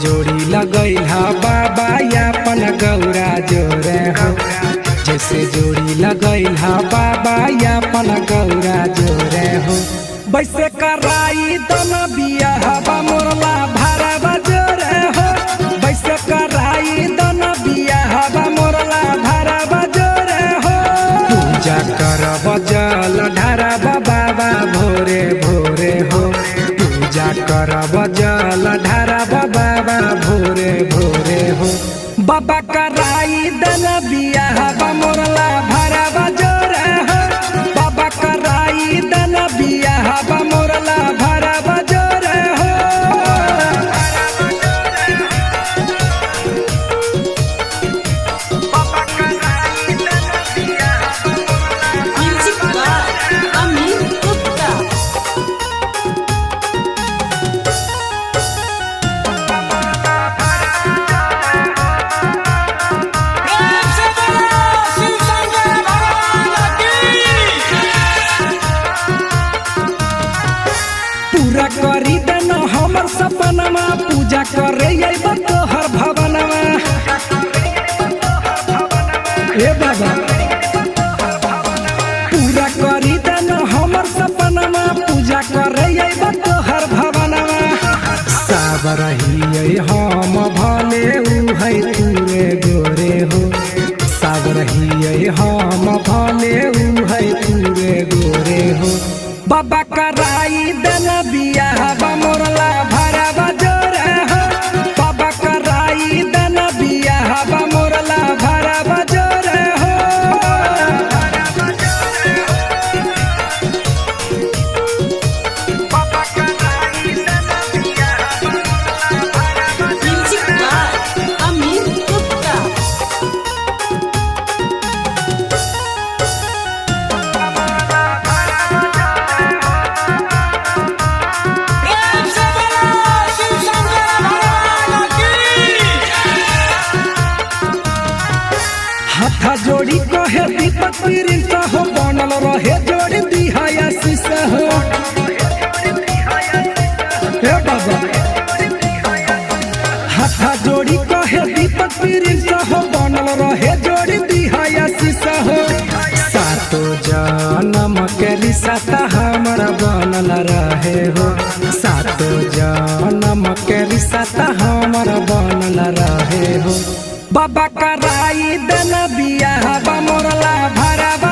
जोड़ी लगैला बाबा यापन गौरा जोरे हो। जैसे जोड़ी लगैला बाबा यापन गौरा जोरे हो। वैसे कराई दन बियाहबा मोरला भरवा जोरे हो। वैसे कराई दन बियाहबा मोरला भरवा जोरे हो। पूजा करब जल ढारब बाबा भोरे भोरे हो। पूजा करब जल ढारब बाबा भोरे भोरे हो। बाबा कराई दन बियाहबा मोरला भरवा जोरे हो। बाबा कराई दन बियाहबा मोरला भरवा जोरे हो। Music by Amit Gupta. पूरा करी देना हमर सपनमा। पूजा करे अइबा तोहर भवनमा। ए बाबा पूरा करी देना हमर सपनमा। पूजा करे अइबा तोहर भवनमा। साबर हियै हम भले उहै तूरे गोरे हो। साबर हियै हम भले उहै तूरे गोरे हो। बाबा कराई दन बियाहबा मोरला भरवा जोरे हो। बाबा कराई दन बियाहबा मोरला भरवा जोरे हो। Music by Amit Gupta. हाथा जोड़ी कहे दीपक प्रिंस हो। बनल रहे जोड़ी दिहाया शीशा हो। हे बाबा हाथा जोड़ी कहे दीपक प्रिंस हो। बनल रहे जोड़ी दिहाया शीशा हो। सातो जन्म के रिश्ता हमारा बनल रहे हो। सातो जन्म के रिश्ता हमारा बनल रहे हो। बाबा कराई दन बियाहबा मोरला भरवा